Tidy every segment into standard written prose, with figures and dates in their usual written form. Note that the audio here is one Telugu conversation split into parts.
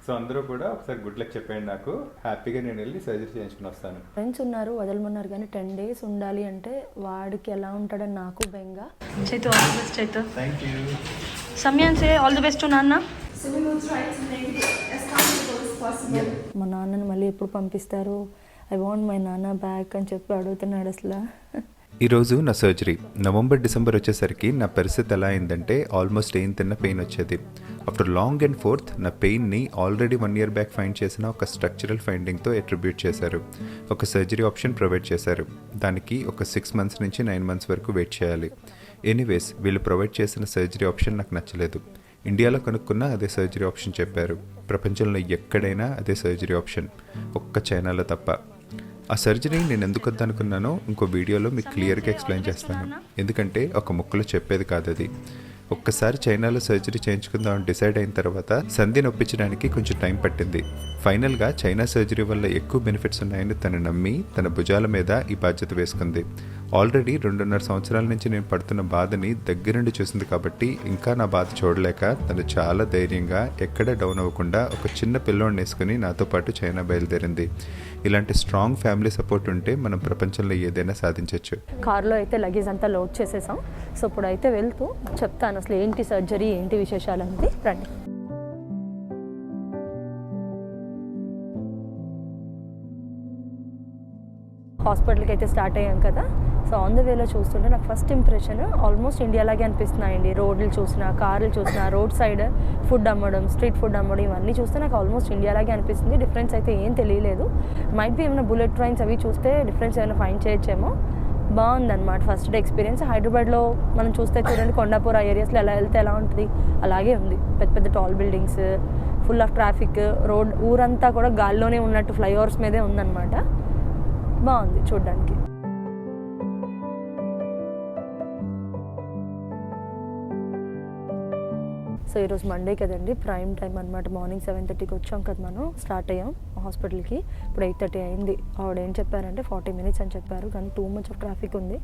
సో అందరూ కూడా ఒకసారి గుడ్ లక్ చెప్పండి నాకు, హ్యాపీగా నేను వెళ్ళి సర్జరీ చేయించుకుని వస్తాను. ఫ్రెండ్స్ ఉన్నారు వదలమన్నారు కానీ 10 days ఉండాలి అంటే వాడికి ఎలా ఉంటాడని నాకు బెంగ. Chaitu all the best Chaitu. Thank you. Samayan say all the best to నాన్న. మా నాన్నని మళ్ళీ ఎప్పుడు పంపిస్తారు, ఐ వాంట్ మై నాన్న బ్యాక్ అని చెప్పి అడుగుతున్నాడు అసలు. ఈరోజు నా సర్జరీ నవంబర్ డిసెంబర్ వచ్చేసరికి నా పరిస్థితి ఎలా అయిందంటే ఆల్మోస్ట్ ఏం తిన్న పెయిన్ వచ్చేది. ఆఫ్టర్ లాంగ్ అండ్ ఫోర్త్ నా పెయిన్ని ఆల్రెడీ 1 year బ్యాక్ ఫైండ్ చేసిన ఒక స్ట్రక్చరల్ ఫైండింగ్తో అట్రిబ్యూట్ చేశారు. ఒక సర్జరీ ఆప్షన్ ప్రొవైడ్ చేశారు. దానికి ఒక 6 months నుంచి 9 months వరకు వెయిట్ చేయాలి. ఎనీవేస్ వీళ్ళు ప్రొవైడ్ చేసిన సర్జరీ ఆప్షన్ నాకు నచ్చలేదు. ఇండియాలో కనుక్కున్న అదే సర్జరీ ఆప్షన్ చెప్పారు. ప్రపంచంలో ఎక్కడైనా అదే సర్జరీ ఆప్షన్, ఒక్క చైనాలో తప్ప. ఆ సర్జరీ నేను ఎందుకు వద్దనుకున్నానో ఇంకో వీడియోలో మీకు క్లియర్గా ఎక్స్ప్లెయిన్ చేస్తాను. ఎందుకంటే ఒక ముక్కలో చెప్పేది కాదు అది. ఒక్కసారి చైనాలో సర్జరీ చేయించుకుందామని డిసైడ్ అయిన తర్వాత సంధిని ఒప్పించడానికి కొంచెం టైం పట్టింది. ఫైనల్గా చైనా సర్జరీ వల్ల ఎక్కువ బెనిఫిట్స్ ఉన్నాయని తను నమ్మి తన భుజాల మీద ఈ బాధ్యత వేసుకుంది. ఆల్రెడీ 2.5 సంవత్సరాల నుంచి నేను పడుతున్న బాధని దగ్గరుండి చూసింది కాబట్టి ఇంకా నా బాధ చూడలేక తను చాలా ధైర్యంగా ఎక్కడ డౌన్ అవ్వకుండా ఒక చిన్న పిల్లోడిని వేసుకుని నాతో పాటు చైనా బయలుదేరింది. ఇలాంటి స్ట్రాంగ్ ఫ్యామిలీ సపోర్ట్ ఉంటే మనం ప్రపంచంలో ఏదైనా సాధించవచ్చు. కార్లో అయితే లగేజ్ అంతా లోడ్ చేసేసాం. సో ఇప్పుడైతే వెళ్తూ చెప్తాను అసలు ఏంటి సర్జరీ, ఏంటి విశేషాలు అనేది. రండి. హాస్పిటల్కి అయితే స్టార్ట్ అయ్యాం కదా. సో ఆన్ ద వేలో చూస్తుంటే నాకు ఫస్ట్ ఇంప్రెషన్ ఆల్మోస్ట్ ఇండియాలాగే అనిపిస్తున్నాయండి. రోడ్లు చూసినా, కార్లు చూసినా, రోడ్ సైడ్ ఫుడ్ అమ్మడం, స్ట్రీట్ ఫుడ్ అమ్మడం, ఇవన్నీ చూస్తే నాకు ఆల్మోస్ట్ ఇండియాలాగే అనిపిస్తుంది. డిఫరెన్స్ అయితే ఏం తెలియలేదు. మైట్ బి ఏమైనా బుల్లెట్ ట్రైన్స్ అవి చూస్తే డిఫరెన్స్ ఏమైనా ఫైండ్ చేయొచ్చేమో. బాగుందన్నమాట ఫస్ట్ డే ఎక్స్పీరియన్స్. హైదరాబాద్లో మనం చూస్తే చూడండి కొండాపూర్ ఆ ఏరియాస్లో ఎలా వెళ్తే ఎలా ఉంటుంది అలాగే ఉంది. పెద్ద పెద్ద tall buildings, full of traffic, road ఊరంతా కూడా గాల్లోనే ఉన్నట్టు ఫ్లైఓవర్స్ మీదే ఉందన్నమాట. బాగుంది చూడ్డానికి. సో ఈరోజు మండే కదండి, ప్రైమ్ టైం అనమాట. మార్నింగ్ 7:30కి వచ్చాం కదా, మనం స్టార్ట్ అయ్యాం హాస్పిటల్కి. ఇప్పుడు 8:30 అయింది. ఆవిడ ఏం చెప్పారంటే 40 minutes అని చెప్పారు, కానీ టూ మచ్ ఆఫ్ ట్రాఫిక్ ఉంది.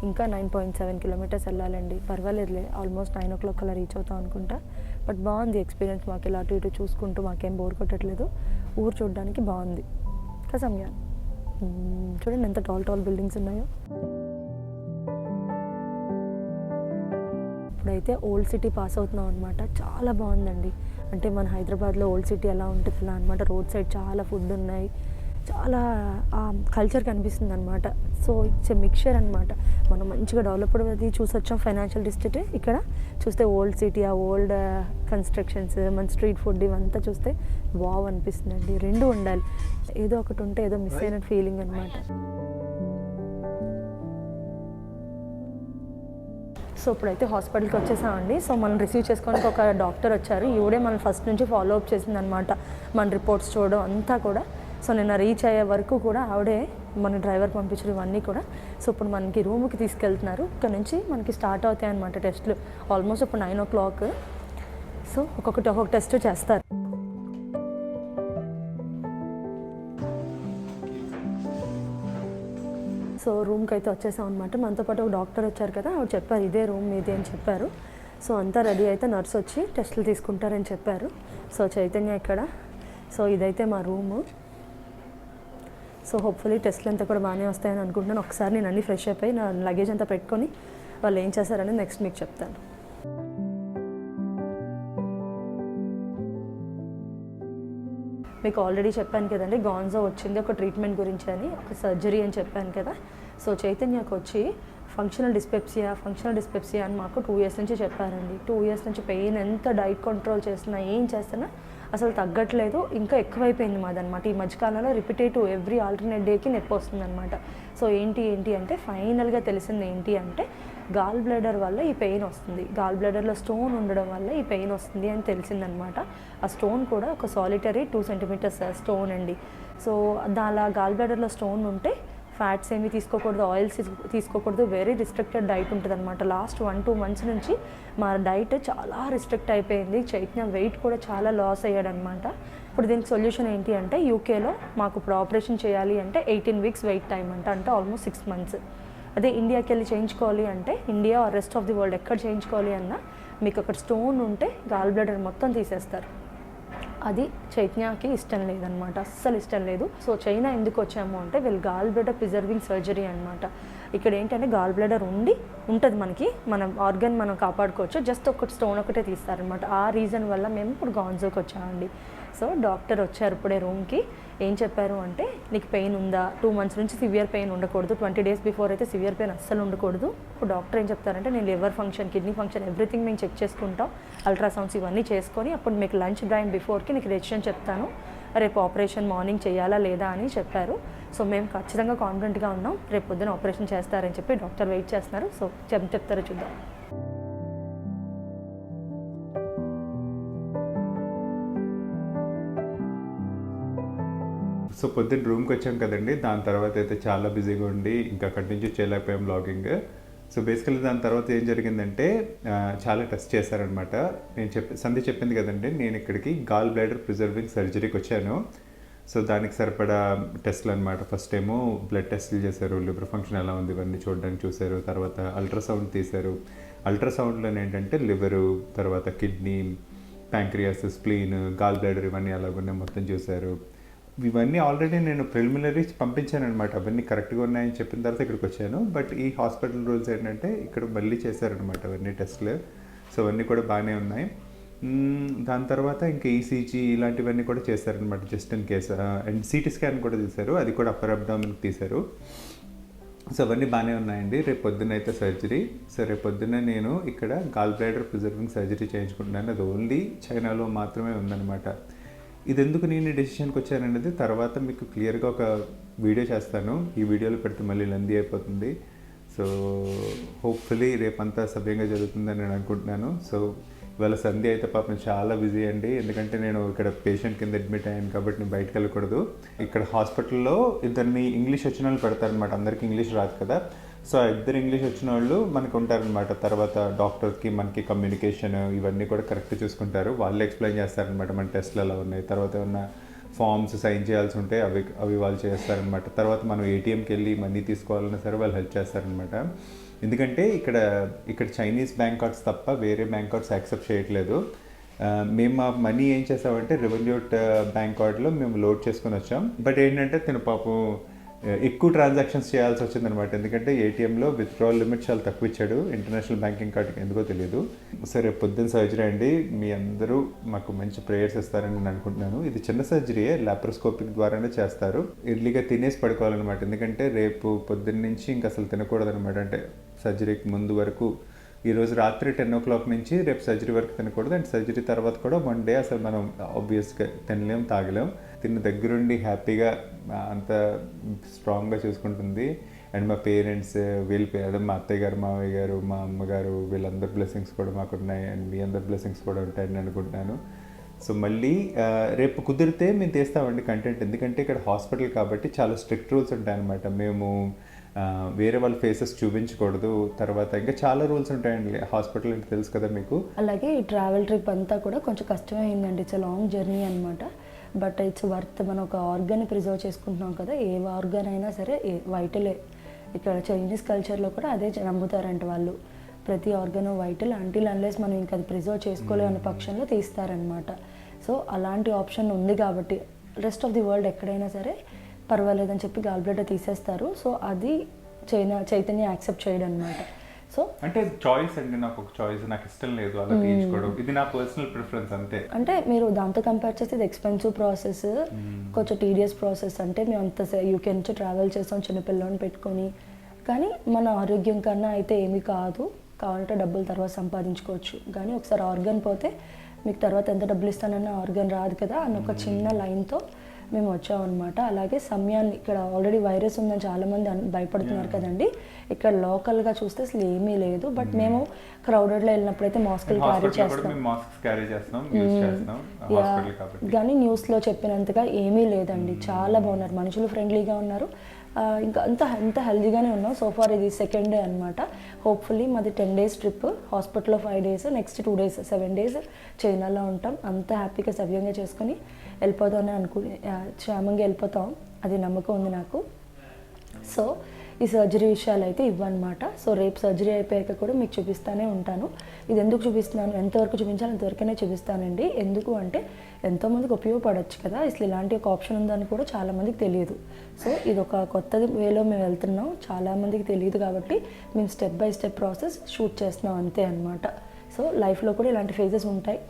ఇంకా 9.7 kilometers వెళ్ళాలండి. పర్వాలేదులే, ఆల్మోస్ట్ 9 o'clock అలా రీచ్ అవుతాం అనుకుంటా. బట్ బాగుంది ఎక్స్పీరియన్స్. మాకు ఇలా అటు ఇటు చూసుకుంటూ మాకేం బోర్ కొట్టట్లేదు. ఊరు చూడడానికి బాగుంది కదా సమయాన్. చూడండి ఎంత టాల్ బిల్డింగ్స్ ఉన్నాయో. ఇప్పుడైతే ఓల్డ్ సిటీ పాస్ అవుతున్నాం అనమాట. చాలా బాగుందండి. అంటే మన హైదరాబాద్లో ఓల్డ్ సిటీ ఎలా ఉంటుంది అలా అనమాట. రోడ్ సైడ్ చాలా ఫుడ్ ఉన్నాయి, చాలా కల్చర్ కనిపిస్తుంది అనమాట. సో ఇట్స్ ఎ మిక్చర్ అనమాట. మనం మంచిగా డెవలప్డ్ అది చూసి వచ్చాం. ఫైనాన్షియల్ డిస్ట్రిక్ట్ ఇక్కడ చూస్తే ఓల్డ్ సిటీ, ఆ ఓల్డ్ కన్స్ట్రక్షన్స్, మన స్ట్రీట్ ఫుడ్ ఇవంతా చూస్తే వావ్ అనిపిస్తుందండి. రెండు ఉండాలి, ఏదో ఒకటి ఉంటే ఏదో మిస్ అయిన ఫీలింగ్ అనమాట. సో ఇప్పుడైతే హాస్పిటల్కి వచ్చేసామండి. సో మనం రిసీవ్ చేసుకోవడానికి ఒక డాక్టర్ వచ్చారు. ఈవిడే మనం ఫస్ట్ నుంచి ఫాలో అప్ చేసింది అనమాట. మన రిపోర్ట్స్ చూడడం అంతా కూడా. సో నిన్న రీచ్ అయ్యే వరకు కూడా ఆవిడే మన డ్రైవర్ పంపించడం ఇవన్నీ కూడా. సో ఇప్పుడు మనకి రూమ్కి తీసుకెళ్తున్నారు. ఇక్కడ నుంచి మనకి స్టార్ట్ అవుతాయి అనమాట టెస్ట్లు. ఆల్మోస్ట్ ఇప్పుడు 9 o'clock. సో ఒక్కొక్క టెస్ట్ చేస్తారు. సో రూమ్కి అయితే వచ్చేసాం అనమాట. మనతో పాటు ఒక డాక్టర్ వచ్చారు కదా, ఆవిడ చెప్పారు ఇదే రూమ్ మీది అని చెప్పారు. సో అంతా రెడీ అయితే నర్స్ వచ్చి టెస్టులు తీసుకుంటారని చెప్పారు. సో చైతన్య ఇక్కడ. సో ఇదైతే మా రూము. సో హోప్ఫుల్లీ టెస్ట్లు అంతా కూడా బాగానే వస్తాయని అనుకుంటున్నాను. ఒకసారి నేను అన్నీ ఫ్రెష్ అయిపోయి నా లగేజ్ అంతా పెట్టుకొని వాళ్ళు ఏం చేశారని నెక్స్ట్ మీకు చెప్తాను. మీకు ఆల్రెడీ చెప్పాను కదండి, గాన్జో వచ్చింది ఒక ట్రీట్మెంట్ గురించి అని, ఒక సర్జరీ అని చెప్పాను కదా. సో చైతన్యకు వచ్చి ఫంక్షనల్ డిస్పెప్సియా అని మాకు 2 years నుంచి చెప్పారండి. 2 years నుంచి పెయిన్ ఎంత డైట్ కంట్రోల్ చేస్తున్నా, ఏం చేస్తున్నా అసలు తగ్గట్లేదు, ఇంకా ఎక్కువైపోయింది మాదనమాట. ఈ మధ్యకాలంలో రిపిటేటివ్ ఎవ్రీ ఆల్టర్నేట్ డేకి నొప్పి వస్తుందన్నమాట. సో ఏంటి అంటే ఫైనల్గా తెలిసింది ఏంటి అంటే గాల్ బ్లాడర్ వల్ల ఈ పెయిన్ వస్తుంది, గాల్ బ్లాడర్లో స్టోన్ ఉండడం వల్ల ఈ పెయిన్ వస్తుంది అని తెలిసిందనమాట. ఆ స్టోన్ కూడా ఒక సాలిటరీ 2 centimeters స్టోన్ అండి. సో అలా గాల్ బ్లాడర్లో స్టోన్ ఉంటే ఫ్యాట్స్ ఏమీ తీసుకోకూడదు, ఆయిల్స్ తీసుకోకూడదు, వెరీ రిస్ట్రిక్టెడ్ డైట్ ఉంటుంది అనమాట. లాస్ట్ 1-2 months నుంచి మా డైట్ చాలా రిస్ట్రిక్ట్ అయిపోయింది. చైతన్య వెయిట్ కూడా చాలా లాస్ అయ్యాడనమాట. ఇప్పుడు దీనికి సొల్యూషన్ ఏంటి అంటే యూకేలో మాకు ఇప్పుడు ఆపరేషన్ చేయాలి అంటే 18 weeks వెయిట్ టైం అంటే ఆల్మోస్ట్ 6 months. అదే ఇండియాకి వెళ్ళి చేయించుకోవాలి అంటే India rest of the world ఎక్కడ చేయించుకోవాలి అన్నా మీకు అక్కడ స్టోన్ ఉంటే గాల్ బ్లాడర్ మొత్తం తీసేస్తారు. అది చైతన్యకి ఇష్టం లేదనమాట, అస్సలు ఇష్టం లేదు. సో చైనా ఎందుకు వచ్చాము అంటే వీళ్ళు గాల్ బ్లడర్ ప్రిజర్వింగ్ సర్జరీ అనమాట. ఇక్కడ ఏంటంటే గాల్ బ్లడర్ ఉంటుంది మనకి, మన ఆర్గన్ మనం కాపాడుకోవచ్చు, జస్ట్ ఒక స్టోన్ ఒకటే తీస్తారనమాట. ఆ రీజన్ వల్ల మేము ఇప్పుడు గాన్జోకి వచ్చామండి. సో డాక్టర్ వచ్చారు ఇప్పుడే రూమ్కి. ఏం చెప్పారు అంటే నీకు పెయిన్ ఉందా, 2 months నుంచి సివియర్ పెయిన్ ఉండకూడదు, 20 days బిఫోర్ అయితే సివియర్ పెయిన్ అస్సలు ఉండకూడదు. ఇప్పుడు డాక్టర్ ఏం చెప్తారంటే నేను liver function, kidney function everything మేము చెక్ చేసుకుంటాం, అల్ట్రాసౌండ్స్ ఇవన్నీ చేసుకొని అప్పుడు మీకు లంచ్ టైం బిఫోర్కి నీకు డెసిషన్ చెప్తాను, రేపు ఆపరేషన్ మార్నింగ్ చేయాలా లేదా అని చెప్పారు. సో మేము ఖచ్చితంగా కాన్ఫిడెంట్గా ఉన్నాం, రేపు పొద్దున ఆపరేషన్ చేస్తారని చెప్పి డాక్టర్ వెయిట్ చేస్తున్నారు. సో చెప్తారో చూద్దాం. సో పొద్దున్న రూమ్కి వచ్చాం కదండి, దాని తర్వాత అయితే చాలా బిజీగా ఉండి ఇంకా అక్కడి నుంచి చేయలేకపోయాం బ్లాగింగ్. సో బేసికల్లీ దాని తర్వాత ఏం జరిగిందంటే చాలా టెస్ట్ చేశారనమాట. నేను సంధి చెప్పింది కదండి, నేను ఇక్కడికి గాల్ బ్లాడర్ ప్రిజర్వింగ్ సర్జరీకి వచ్చాను. సో దానికి సరిపడా టెస్ట్లు అనమాట. ఫస్ట్ ఏమో బ్లడ్ టెస్ట్లు చేశారు, లివర్ ఫంక్షన్ ఎలా ఉంది ఇవన్నీ చూడడానికి చూశారు. తర్వాత అల్ట్రాసౌండ్ తీశారు. అల్ట్రాసౌండ్లో ఏంటంటే లివరు, తర్వాత kidney, pancreas, spleen, gall bladder ఇవన్నీ ఎలాగున్నాయి మొత్తం చూశారు. ఇవన్నీ ఆల్రెడీ నేను ప్రిలిమినరీ పంపించాను అనమాట. అవన్నీ కరెక్ట్గా ఉన్నాయని చెప్పిన తర్వాత ఇక్కడికి వచ్చాను. బట్ ఈ హాస్పిటల్ రూల్స్ ఏంటంటే ఇక్కడ మళ్ళీ చేశారనమాట అవన్నీ టెస్ట్లు. సో అవన్నీ కూడా బాగానే ఉన్నాయి. దాని తర్వాత ఇంకా ఈసీజీ ఇలాంటివన్నీ కూడా చేశారనమాట just in case. And CT scan కూడా తీశారు, అది కూడా అప్పర్ అబ్డామిన్ తీశారు. సో అవన్నీ బాగానే ఉన్నాయండి. రేపు పొద్దున్న అయితే సర్జరీ. సో రేపు పొద్దున్న నేను ఇక్కడ గాల్ బ్లాడర్ ప్రిజర్వింగ్ సర్జరీ చేయించుకుంటున్నాను. అది ఓన్లీ చైనాలో మాత్రమే ఉందన్నమాట. ఇది ఎందుకు నేను డెసిషన్కి వచ్చాననేది తర్వాత మీకు క్లియర్గా ఒక వీడియో చేస్తాను. ఈ వీడియోలో పెడితే మళ్ళీ లెందీ అయిపోతుంది. సో హోప్ఫుల్లీ రేపంతా సవ్యంగా జరుగుతుందని నేను అనుకుంటున్నాను. సో ఇవాళ సంధ్య అయితే పాపం చాలా బిజీ అండి, ఎందుకంటే నేను ఇక్కడ పేషెంట్ కింద అడ్మిట్ అయ్యాను కాబట్టి నేను బయటకు వెళ్ళకూడదు. ఇక్కడ హాస్పిటల్లో ఇద్దరిని ఇంగ్లీష్ వచ్చిన వాళ్ళు పెడతారనమాట, అందరికీ ఇంగ్లీష్ రాదు కదా. సో ఇద్దరు ఇంగ్లీష్ వచ్చిన వాళ్ళు మనకు ఉంటారనమాట. తర్వాత డాక్టర్కి మనకి కమ్యూనికేషన్ ఇవన్నీ కూడా కరెక్ట్ చూసుకుంటారు. వాళ్ళు ఎక్స్ప్లెయిన్ చేస్తారనమాట మన టెస్ట్లు ఎలా ఉన్నాయి, తర్వాత ఏమన్నా ఫామ్స్ సైన్ చేయాల్సి ఉంటే అవి వాళ్ళు చేస్తారనమాట. తర్వాత మనం ఏటీఎంకి వెళ్ళి మనీ తీసుకోవాలన్నా సరే వాళ్ళు హెల్ప్ చేస్తారనమాట. ఎందుకంటే ఇక్కడ చైనీస్ బ్యాంక్ కార్డ్స్ తప్ప వేరే బ్యాంక్ కార్డ్స్ యాక్సెప్ట్ చేయట్లేదు. మేము మా మనీ ఏం చేసామంటే రెవెన్యూట్ బ్యాంక్ కార్డ్లో మేము లోడ్ చేసుకొని వచ్చాం. బట్ ఏంటంటే తిను పాపం ఎక్కువ ట్రాన్సాక్షన్స్ చేయాల్సి వచ్చిందనమాట. ఎందుకంటే ఏటీఎంలో విత్డ్రావల్ లిమిట్ చాలా తక్కువ ఇచ్చాడు ఇంటర్నేషనల్ బ్యాంకింగ్ కార్డ్కి, ఎందుకో తెలియదు. సరే పొద్దున్న సర్జరీ అండి, మీ అందరూ మాకు మంచి ప్రేయర్స్ ఇస్తారని నేను అనుకుంటున్నాను. ఇది చిన్న సర్జరీయే, లాప్రోస్కోపిక్ ద్వారానే చేస్తారు. ఎర్లీగా తినేసి పడుకోవాలన్నమాట, ఎందుకంటే రేపు పొద్దున్న నుంచి ఇంకా అసలు తినకూడదు అనమాట. అంటే సర్జరీకి ముందు వరకు ఈరోజు రాత్రి 10 o'clock నుంచి రేపు సర్జరీ వరకు తినకూడదు. అండ్ సర్జరీ తర్వాత కూడా 1 day అసలు మనం ఆబ్వియస్గా తినలేం, తాగలేం. తిన్న దగ్గరుండి హ్యాపీగా అంత స్ట్రాంగ్గా చూసుకుంటుంది. అండ్ మా పేరెంట్స్ అదే మా అత్తయ్య గారు, మావయ్య గారు, మా అమ్మగారు, వీళ్ళందరి బ్లెస్సింగ్స్ కూడా మాకు ఉన్నాయి. అండ్ మీ అందరి బ్లెస్సింగ్స్ కూడా ఉంటాయని అనుకుంటున్నాను. సో మళ్ళీ రేపు కుదిరితే మేము తీస్తామండి కంటెంట్, ఎందుకంటే ఇక్కడ హాస్పిటల్ కాబట్టి చాలా స్ట్రిక్ట్ రూల్స్ ఉంటాయన్నమాట. మేము వేరే వాళ్ళ ఫేసెస్ చూపించకూడదు. తర్వాత ఇంకా చాలా రూల్స్ ఉంటాయండి హాస్పిటల్ అంటే, తెలుసు కదా మీకు. అలాగే ఈ ట్రావెల్ ట్రిప్ అంతా కూడా కొంచెం కష్టమైందండి, ఇట్స్ లాంగ్ జర్నీ అనమాట. But it's worth. మనం ఒక ఆర్గాన్ని ప్రిజర్వ్ చేసుకుంటున్నాం కదా, ఏ ఆర్గాన్ అయినా సరే వైటలే. ఇక్కడ చైనీస్ కల్చర్లో కూడా అదే నమ్ముతారంట వాళ్ళు, ప్రతి ఆర్గాన్ వైటల్ అంటిల్ అన్లెస్ మనం ఇంకా అది ప్రిజర్వ్ చేసుకోలేము అనే పక్షంలో తీస్తారనమాట. సో అలాంటి ఆప్షన్ ఉంది కాబట్టి రెస్ట్ ఆఫ్ ది వరల్డ్ ఎక్కడైనా సరే పర్వాలేదని చెప్పి గాల్ బ్లాడర్ తీసేస్తారు. సో అది చైతన్య యాక్సెప్ట్ చేయడం అనమాట. సో అంటే చాయిస్ అండి, నాకు ఒక చాయిస్, నాకు ఇష్టం లేదు అలా తీయించుకోవడం, ఇది నా పర్సనల్ ప్రిఫరెన్స్ అంతే. అంటే మీరు దాంతో కంపేర్ చేస్తే ఇది ఎక్స్పెన్సివ్ ప్రాసెస్, కొంచెం టీడియస్ ప్రాసెస్. అంటే మేము అంత యూకే నుంచి ట్రావెల్ చేస్తాం చిన్నపిల్లని పెట్టుకొని, కానీ మన ఆరోగ్యం కన్నా అయితే ఏమీ కాదు. కావాలంటే డబ్బులు తర్వాత సంపాదించుకోవచ్చు, కానీ ఒకసారి ఆర్గన్ పోతే మీకు తర్వాత ఎంత డబ్బులు ఇస్తానన్నా ఆర్గన్ రాదు కదా అన్న ఒక చిన్న లైన్తో మేము వచ్చామన్నమాట. అలాగే సమయాన్ని, ఇక్కడ ఆల్రెడీ వైరస్ ఉందని చాలామంది భయపడుతున్నారు కదండి, ఇక్కడ లోకల్గా చూస్తే అసలు ఏమీ లేదు. బట్ మేము క్రౌడెడ్లో వెళ్ళినప్పుడైతే మాస్కులు క్యారీ చేస్తాం, కానీ న్యూస్లో చెప్పినంతగా ఏమీ లేదండి. చాలా బాగున్నారు మనుషులు, ఫ్రెండ్లీగా ఉన్నారు. ఇంకా అంత హెల్దీగానే ఉన్నాం. సోఫార్ ఇది 2nd day అనమాట. హోప్ఫుల్లీ మాది 10 days ట్రిప్, హాస్పిటల్లో 5 days, నెక్స్ట్ 2 days 7 days చైనాలో ఉంటాం. అంత హ్యాపీగా సవ్యంగా చేసుకుని వెళ్ళిపోతామని క్షేమంగా వెళ్ళిపోతాం, అది నమ్మకం ఉంది నాకు. సో ఈ సర్జరీ విషయాలు అయితే ఇవ్వన్నమాట. సో రేపు సర్జరీ అయిపోయాక కూడా మీకు చూపిస్తూనే ఉంటాను. ఇది ఎందుకు చూపిస్తున్నాను, ఎంతవరకు చూపించాలి అంతవరకనే చూపిస్తానండి. ఎందుకు అంటే ఎంతోమందికి ఉపయోగపడవచ్చు కదా, అసలు ఇలాంటి ఒక ఆప్షన్ ఉందని కూడా చాలామందికి తెలియదు. సో ఇది ఒక కొత్త వేలో మేము వెళ్తున్నాం, చాలామందికి తెలియదు కాబట్టి మేము step by step process shoot చేస్తున్నాం అంతే అనమాట. సో లైఫ్లో కూడా ఇలాంటి ఫేజెస్ ఉంటాయి,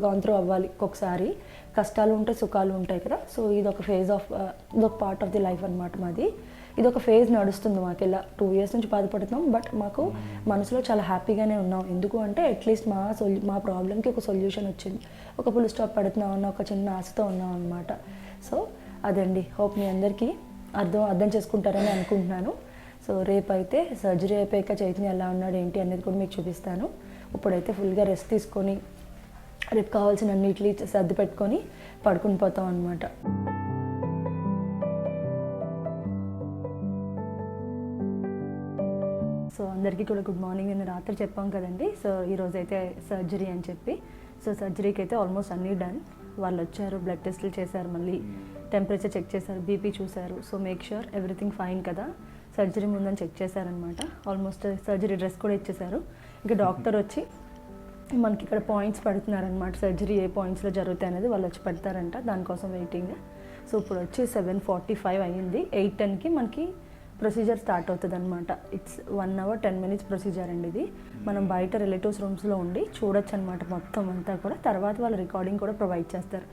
గాన్ త్రూ అవ్వాలి. ఒక్కొక్కసారి కష్టాలు ఉంటాయి, సుఖాలు ఉంటాయి కదా. సో ఇదొక ఫేజ్ ఆఫ్ ఇదొక పార్ట్ ఆఫ్ ది లైఫ్ అనమాట మాది. ఇదొక ఫేజ్ నడుస్తుంది మాకు. ఇలా 2 years నుంచి బాధపడుతున్నాం, బట్ మాకు మనసులో చాలా హ్యాపీగానే ఉన్నాం. ఎందుకు అంటే అట్లీస్ట్ మా ప్రాబ్లమ్కి ఒక సొల్యూషన్ వచ్చింది, ఒక ఫుల్ స్టాప్ పెడుతున్నాం అన్న ఒక చిన్న ఆశతో ఉన్నాం అనమాట. సో అదండి, హోప్ మీ అందరికీ అర్థం చేసుకుంటారని అనుకుంటున్నాను. సో రేపు అయితే సర్జరీ అయిపోయాక చైతన్య ఎలా ఉన్నాడు ఏంటి అనేది కూడా మీకు చూపిస్తాను. ఇప్పుడైతే ఫుల్గా రెస్ట్ తీసుకొని రేపు కావాల్సిన అన్నిటిని సర్ది పెట్టుకొని పడుకుని పోతాం అనమాట. సో అందరికీ కూడా గుడ్ మార్నింగ్. నేను రాత్రి చెప్పాం కదండి, సో ఈరోజు అయితే సర్జరీ అని చెప్పి. సో సర్జరీకి అయితే ఆల్మోస్ట్ అన్నీ డన్. వాళ్ళు వచ్చారు, బ్లడ్ టెస్టులు చేశారు, మళ్ళీ టెంపరేచర్ చెక్ చేశారు, బీపీ చూశారు. So make sure everything fine కదా, సర్జరీ ముందని చెక్ చేశారనమాట. ఆల్మోస్ట్ సర్జరీ డ్రెస్ కూడా ఇచ్చేశారు. ఇంకా డాక్టర్ వచ్చి మనకి ఇక్కడ పాయింట్స్ పెడుతున్నారనమాట, సర్జరీ ఏ పాయింట్స్లో జరుగుతాయి అనేది వాళ్ళు వచ్చి పెడతారంట, దానికోసం వెయిటింగ్. సో ఇప్పుడు వచ్చి 7:45 అయ్యింది. 8:10కి మనకి ప్రొసీజర్ స్టార్ట్ అవుతుంది అనమాట. ఇట్స్ 1 hour 10 minutes ప్రొసీజర్ అండి ఇది. మనం బయట రిలేటివ్స్ రూమ్స్లో ఉండి చూడొచ్చు అనమాట మొత్తం అంతా కూడా. తర్వాత వాళ్ళు రికార్డింగ్ కూడా ప్రొవైడ్ చేస్తారు,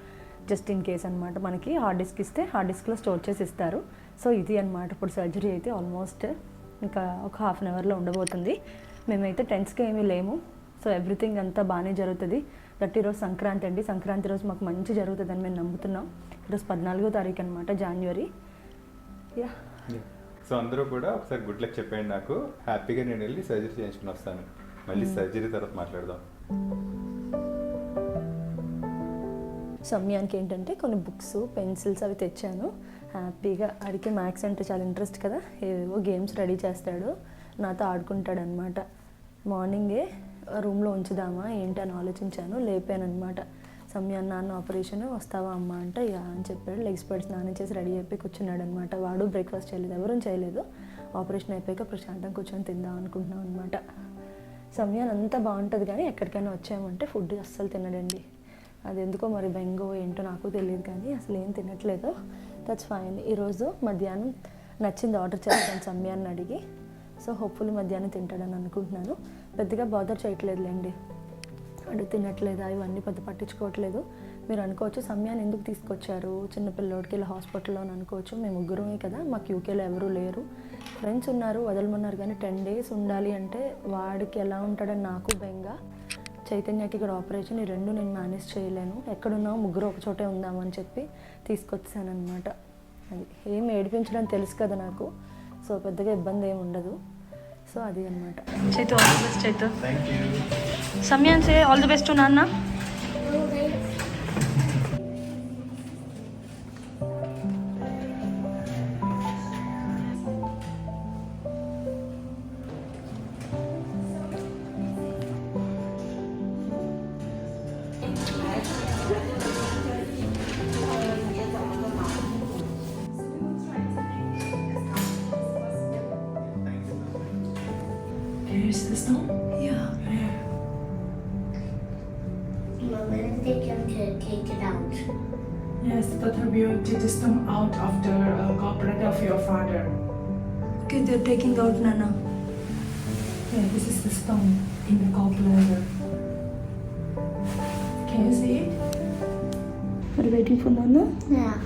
జస్ట్ ఇన్ కేస్ అనమాట. మనకి హార్డ్ డిస్క్ ఇస్తే హార్డ్ డిస్క్లో స్టోర్ చేసి ఇస్తారు. సో ఇది అనమాట ఇప్పుడు సర్జరీ అయితే ఆల్మోస్ట్ ఇంకా ఒక 1/2 hourలో ఉండబోతుంది. మేమైతే టెన్స్గా ఏమీ లేము. సో ఎవ్రీథింగ్ అంతా బాగానే జరుగుతుంది. దట్ ఈరోజు సంక్రాంతి అండి, సంక్రాంతి రోజు మాకు మంచి జరుగుతుందని మేము నమ్ముతున్నాం. ఈరోజు 14వ తారీఖు అనమాట, January. యా, సో అందరూ కూడా ఒకసారి గుడ్ లక్ చెప్పండి నాకు. హ్యాపీగా నేను వెళ్ళి సర్జరీ చేయించుకుని వస్తాను. మళ్ళీ సర్జరీ తర్వాత మాట్లాడదాం. సమయానికి ఏంటంటే కొన్ని బుక్స్, పెన్సిల్స్ అవి తెచ్చాను. హ్యాపీగా అడిగి మ్యాథ్స్ అంటే చాలా ఇంట్రెస్ట్ కదా, ఏవేవో గేమ్స్ రెడీ చేస్తాడు, నాతో ఆడుకుంటాడు అనమాట. మార్నింగే రూమ్లో ఉంచుదామా ఏంటి అని ఆలోచించాను, లేపాను అనమాట. సమయాన్ని నాన్న ఆపరేషన్ వస్తావా అమ్మ అంటే యా అని చెప్పాడు. లెగ్స్ పెట్టి స్నానం చేసి రెడీ అయిపోయి కూర్చున్నాడు అనమాట. వాడు బ్రేక్ఫాస్ట్ చేయలేదు, ఎవరూ చేయలేదు. ఆపరేషన్ అయిపోయాక ప్రశాంతంగా కూర్చొని తిందాం అనుకుంటున్నాం అనమాట. సమయాన్ని అంతా బాగుంటుంది కానీ ఎక్కడికైనా వచ్చామంటే ఫుడ్ అస్సలు తినడండి. అది ఎందుకో మరి బెంగో ఏంటో నాకు తెలియదు కానీ అసలు ఏం తినట్లేదు. That's fine. ఈరోజు మధ్యాహ్నం నచ్చింది ఆర్డర్ చేస్తాను సమయాన్ని అడిగి. సో హోప్ఫుల్లీ మధ్యాహ్నం తింటాడని అనుకుంటున్నాను. పెద్దగా బాదర్ చేయట్లేదులేండి, అడుగు తినట్లేదా ఇవన్నీ పెద్ద పట్టించుకోవట్లేదు. మీరు అనుకోవచ్చు సమయాన్ని ఎందుకు తీసుకొచ్చారు చిన్నపిల్లోడికి ఇలా హాస్పిటల్లో అని అనుకోవచ్చు. మేము ముగ్గురమే కదా, మాకు యూకేలో ఎవరూ లేరు, ఫ్రెండ్స్ ఉన్నారు వదలమన్నారు కానీ 10 days ఉండాలి అంటే వాడికి ఎలా ఉంటాడని నాకు బెంగ. చైతన్యకి ఇక్కడ ఆపరేషన్, ఈ రెండు నేను మేనేజ్ చేయలేను. ఎక్కడున్నావు ముగ్గురు ఒక చోటే ఉందామని చెప్పి తీసుకొచ్చాను అనమాట. అది ఏం ఏడిపించడం తెలుసు కదా నాకు, సో పెద్దగా ఇబ్బంది ఏమి ఉండదు. సో అది అనమాట. Chaitu all the best. Chaitu Samayan say all the best to నాన్న. Here's the stone? Yeah. When they come to take it out? Yes, doctor will take the stone out of the gallbladder of your father. Okay, they're taking out Nana. Yeah, this is the stone in the gallbladder. Can you see it? Are you waiting for Nana? Yeah.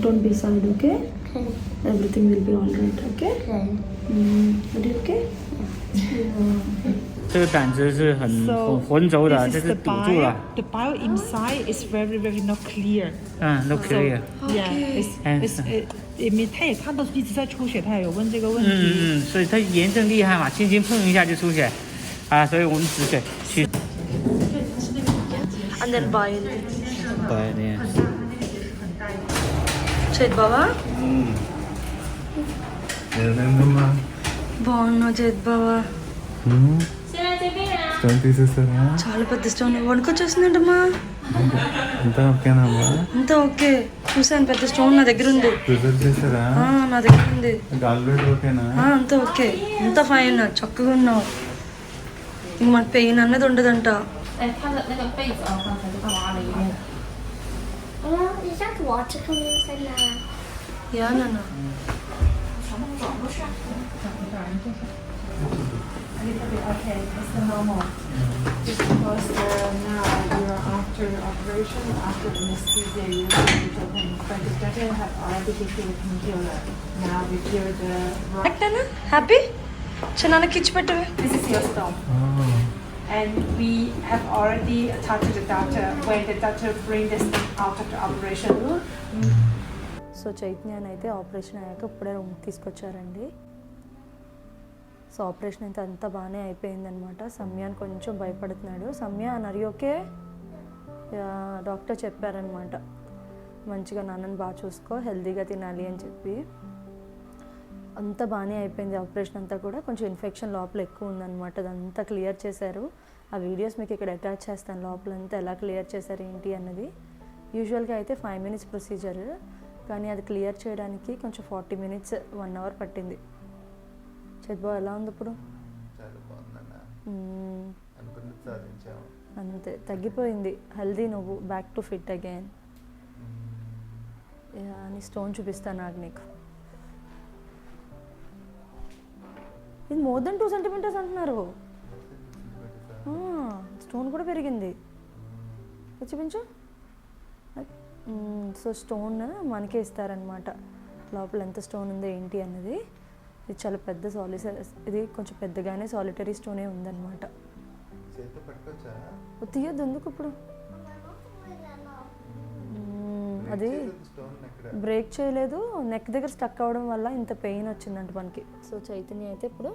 Don't be sad, okay? Okay. Everything will be all right, okay? Okay. Are you okay? 这个胆子是很浑浊的，这 This 是 is the 堵住了 bile. The bile inside is very not clear. 都可以。 Yeah, it's他也看到一直在出血，他也有问这个问题。所以它炎症厉害嘛，轻轻碰一下就出血，所以我们止血去。 And then bile. 对， Chait బావా బాగున్నా. చైత్ బావా స్టోన్ తీసేస్తారా? చాలా పెద్ద స్టోన్ వణుకొచ్చేస్తుందంటమ్మా. అంతా ఓకేనమ్మా? అంతా ఓకే. చూసాను, పెద్ద స్టోన్ నా దగ్గర ఉంది. ప్రిపేర్ చేశారా? నా దగ్గర ఉంది. ఆల్రెడీ ఓకేనా? అంతా ఓకే, అంతా ఫైన్, చక్కగా ఉన్నావు. ఇంక మనకు పెయిన్ అన్నది ఉండదంట. Oh, is that water coming inside now? Yeah నాన్న. A little bit okay. It's the normal. Just because now you're after operation, after anesthesia, you have little pain. But the doctor have already given you painkiller. Now we cure the rock. కరెక్టేనా? హ్యాపీ? చిన్నాన్నకి ఇచ్చి పెట్టవే. This is your stone. And we have already talked to the doctor when the doctor bring the stone out of the operation room. So చైతన్యాన్ని అయితే ఆపరేషన్ అయ్యాక ఇప్పుడే రూమ్ తీసుకొచ్చారండి. సో ఆపరేషన్ అయితే అంతా బాగానే అయిపోయిందనమాట. సమ్యాన్ కొంచెం భయపడుతున్నాడు. సమ్య నరి ఓకే, డాక్టర్ చెప్పారనమాట మంచిగా నాన్నని బాగా చూసుకో, హెల్తీగా తినాలి అని చెప్పి. అంతా బాగానే అయిపోయింది ఆపరేషన్ అంతా కూడా. కొంచెం ఇన్ఫెక్షన్ లోపల ఎక్కువ ఉందన్నమాట. అదంతా క్లియర్ చేశారు. ఆ వీడియోస్ మీకు ఇక్కడ అటాచ్ చేస్తాను, లోపలంతా ఎలా క్లియర్ చేశారు ఏంటి అన్నది. యూజువల్గా అయితే 5 minutes ప్రొసీజర్, కానీ అది క్లియర్ చేయడానికి కొంచెం 40 minutes 1 hour పట్టింది. చదువు ఎలా ఉంది ఇప్పుడు? అంతే, తగ్గిపోయింది. హెల్దీ నువ్వు, బ్యాక్ టు ఫిట్ అగైన్. అని స్టోన్ చూపిస్తాను నాకు నీకు. ఇది మోర్ దెన్ 2 centimeters అంటున్నారు. స్టోన్ కూడా పెరిగింది. చూపించు. సో స్టోన్ మనకే ఇస్తారనమాట, లోపల ఎంత స్టోన్ ఉందో ఏంటి అన్నది. ఇది చాలా పెద్ద ఇది కొంచెం పెద్దగానే సాలిటరీ స్టోనే ఉందన్నమాట. తీయద్దు ఎందుకు ఇప్పుడు, అది బ్రేక్ చేయలేదు, నెక్ దగ్గర స్టక్ అవ్వడం వల్ల ఇంత పెయిన్ వచ్చిందంట మనకి. సో చైతన్య అయితే ఇప్పుడు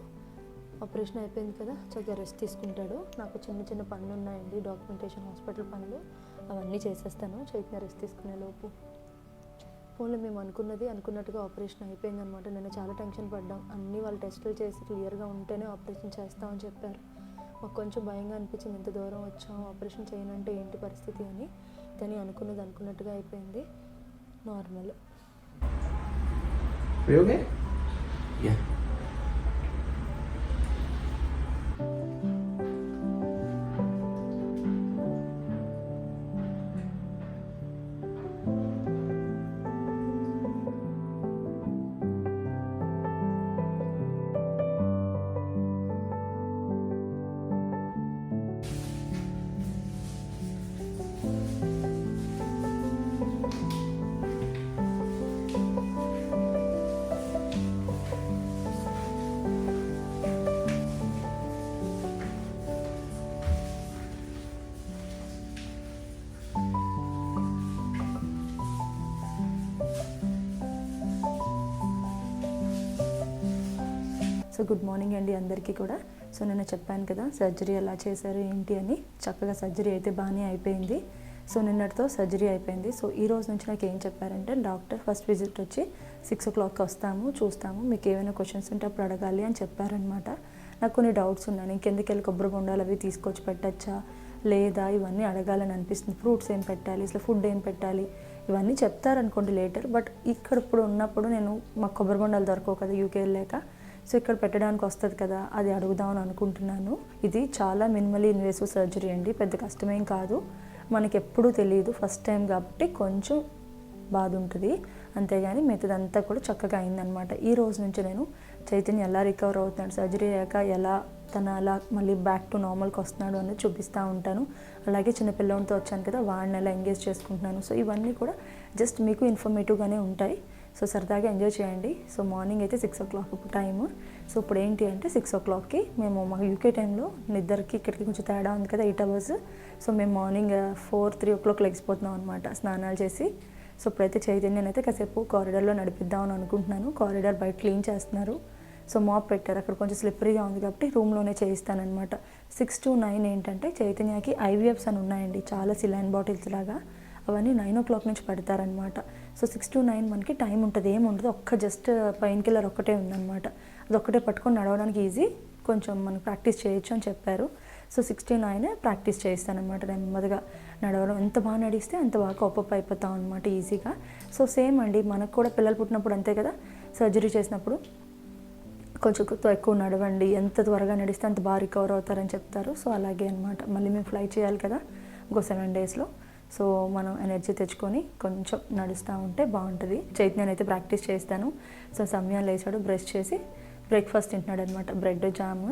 ఆపరేషన్ అయిపోయింది కదా, చక్కగా రెస్ట్ తీసుకుంటాడు. నాకు చిన్న చిన్న పనులు ఉన్నాయండి, డాక్యుమెంటేషన్, హాస్పిటల్ పనులు, అవన్నీ చేసేస్తాను చైతన్య రెస్ట్ తీసుకునే లోపు. ఫోన్లో మేము అనుకున్నట్టుగా ఆపరేషన్ అయిపోయింది అనమాట. నేను చాలా టెన్షన్ పడ్డాం. అన్నీ వాళ్ళు టెస్టులు చేసి క్లియర్గా ఉంటేనే ఆపరేషన్ చేస్తామని చెప్పారు. మాకు కొంచెం భయంగా అనిపించింది, ఇంత దూరం వచ్చాం, ఆపరేషన్ చేయనంటే ఏంటి పరిస్థితి అని. కానీ అనుకున్నట్టుగా అయిపోయింది, నార్మల్. సో గుడ్ మార్నింగ్ అండి అందరికీ కూడా. సో నేను చెప్పాను కదా సర్జరీ ఎలా చేశారు ఏంటి అని. చక్కగా సర్జరీ అయితే బాగానే అయిపోయింది. సో నిన్నటితో సర్జరీ అయిపోయింది. సో ఈ రోజు నుంచి నాకు ఏం చెప్పారంటే, డాక్టర్ ఫస్ట్ విజిట్ వచ్చి 6 o'clock వస్తాము, చూస్తాము, మీకు ఏమైనా క్వశ్చన్స్ ఉంటే అప్పుడు అడగాలి అని చెప్పారనమాట. నాకు కొన్ని డౌట్స్ ఉన్నాయి, ఇంకెందుకు వెళ్ళి కొబ్బరి బొండాలు అవి తీసుకొచ్చి పెట్టచ్చా లేదా, ఇవన్నీ అడగాలని అనిపిస్తుంది. ఫ్రూట్స్ ఏం పెట్టాలి, అసలు ఫుడ్ ఏం పెట్టాలి, ఇవన్నీ చెప్తారనుకోండి లేటర్. బట్ ఇక్కడ ఇప్పుడు ఉన్నప్పుడు నేను మాకు కొబ్బరి బొండాలు దొరకవు కదా యూకే వెళ్ళాక. సో ఇక్కడ పెట్టడానికి వస్తుంది కదా, అది అడుగుదామని అనుకుంటున్నాను. ఇది చాలా మినిమలీ ఇన్వేసివ్ సర్జరీ అండి, పెద్ద కష్టమేం కాదు. మనకి ఎప్పుడూ తెలియదు, ఫస్ట్ టైం కాబట్టి కొంచెం బాధ ఉంటుంది, అంతేగాని మిగతాదంతా కూడా చక్కగా అయిందనమాట. ఈ రోజు నుంచి నేను చైతన్య ఎలా రికవర్ అవుతున్నాడు, సర్జరీ అయ్యాక ఎలా తను అలా మళ్ళీ బ్యాక్ టు నార్మల్కి వస్తున్నాడు అనేది చూపిస్తూ ఉంటాను. అలాగే చిన్నపిల్లలతో వచ్చాను కదా, వాడిని ఎలా ఎంగేజ్ చేసుకుంటున్నాను. సో ఇవన్నీ కూడా జస్ట్ మీకు ఇన్ఫర్మేటివ్గానే ఉంటాయి. సో సరదాగా ఎంజాయ్ చేయండి. సో మార్నింగ్ అయితే 6 o'clock ఇప్పుడు టైము. సో ఇప్పుడు ఏంటి అంటే 6 o'clockకి మేము మా యూకే టైంలో నిద్రకి ఇక్కడికి కొంచెం తేడా ఉంది కదా, 8 hours. సో మేము మార్నింగ్ 3 o'clock లెగిసిపోతున్నాం అనమాట స్నానాలు చేసి. సో ఇప్పుడైతే చైతన్యని అయితే కాసేపు కారిడార్లో నడిపిద్దామని అనుకుంటున్నాను. కారిడార్ బయట క్లీన్ చేస్తున్నారు. సో మాప్ పెట్టారు, అక్కడ కొంచెం స్లిప్పరీగా ఉంది కాబట్టి రూమ్లోనే చేయిస్తానమాట. 6 to 9 ఏంటంటే చైతన్యకి IVFs అని ఉన్నాయండి, చాలా సిలైన్ బాటిల్స్ లాగా. అవన్నీ 9 o'clock నుంచి పెడతారనమాట. సో 6 to 9 మనకి టైం ఉంటుంది, ఏముండదు, ఒక్క జస్ట్ పెయిన్ కిల్లర్ ఒక్కటే ఉందన్నమాట. అది ఒక్కటే పట్టుకొని నడవడానికి ఈజీ, కొంచెం మనం ప్రాక్టీస్ చేయొచ్చు అని చెప్పారు. సో 6 to 9 ప్రాక్టీస్ చేయిస్తానమాట నెమ్మదిగా. నడవడం ఎంత బాగా నడిస్తే అంత బాగా కోపప్ అయిపోతాం అనమాట ఈజీగా. సో సేమ్ అండి, మనకు కూడా పిల్లలు పుట్టినప్పుడు అంతే కదా, సర్జరీ చేసినప్పుడు కొంచెం ఎక్కువ నడవండి, ఎంత త్వరగా నడిస్తే అంత బాగా రికవర్ అవుతారని చెప్తారు. సో అలాగే అనమాట, మళ్ళీ మేము ఫ్లై చేయాలి కదా ఇంకో 7 డేస్లో. సో మనం ఎనర్జీ తెచ్చుకొని కొంచెం నడుస్తూ ఉంటే బాగుంటుంది. చైతన్యని అయితే ప్రాక్టీస్ చేస్తాను. సో సమయాన్ని లేచాడు, బ్రష్ చేసి బ్రేక్ఫాస్ట్ తింటున్నాడు అనమాట, బ్రెడ్ జామ్.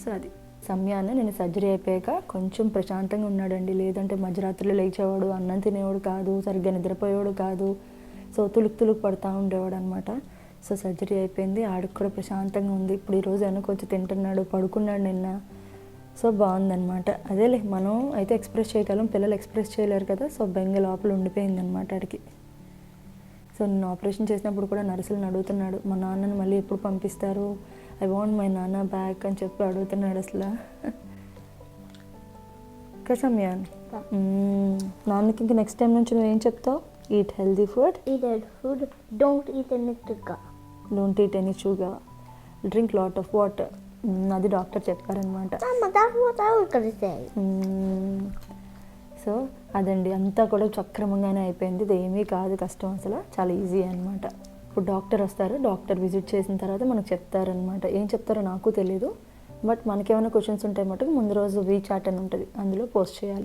సో అది సమయాన్ని నేను సర్జరీ అయిపోయాక కొంచెం ప్రశాంతంగా ఉన్నాడండి. లేదంటే మధ్యరాత్రిలో లేచేవాడు, అన్నం తినేవాడు కాదు, సరిగ్గా నిద్రపోయేవాడు కాదు. సో తులుకు పడుతూ ఉండేవాడు అనమాట. సో సర్జరీ అయిపోయింది, ఆడికి కూడా ప్రశాంతంగా ఉంది. ఇప్పుడు ఈరోజు ఏమో కొంచెం తింటున్నాడు, పడుకున్నాడు నిన్న. సో బాగుందనమాట. అదేలే, మనం అయితే ఎక్స్ప్రెస్ చేయగలం, పిల్లలు ఎక్స్ప్రెస్ చేయలేరు కదా. సో బెంగ లోపల ఉండిపోయిందనమాట ఆడికి. సో నేను ఆపరేషన్ చేసినప్పుడు కూడా నర్సులను అడుగుతున్నాడు, మా నాన్నని మళ్ళీ ఎప్పుడు పంపిస్తారు, ఐ వాంట్ మై నాన్న బ్యాక్ అని చెప్పి అడుగుతున్నాడు అసలు. కసమ్యాన్ నాన్నకి ఇంక నెక్స్ట్ టైం నుంచి నువ్వేం చెప్తావు? Eat healthy food, Eat that food. Don't eat any sugar. Don't eat any sugar, drink lot of water. అది డాక్టర్ చెప్పారనమాట. Mama, that's what I was gonna say. So అదండి, అంతా కూడా సక్రమంగానే అయిపోయింది. ఇది ఏమీ కాదు కష్టం, అసలు చాలా ఈజీ అనమాట. ఇప్పుడు డాక్టర్ వస్తారు, డాక్టర్ విజిట్ చేసిన తర్వాత మనకు చెప్తారనమాట. ఏం చెప్తారో నాకు తెలీదు, బట్ మనకేమైనా క్వశ్చన్స్ ఉంటే మటుకు ముందు రోజు వీచాట్ అని ఉంటుంది, అందులో పోస్ట్ చేయాలి.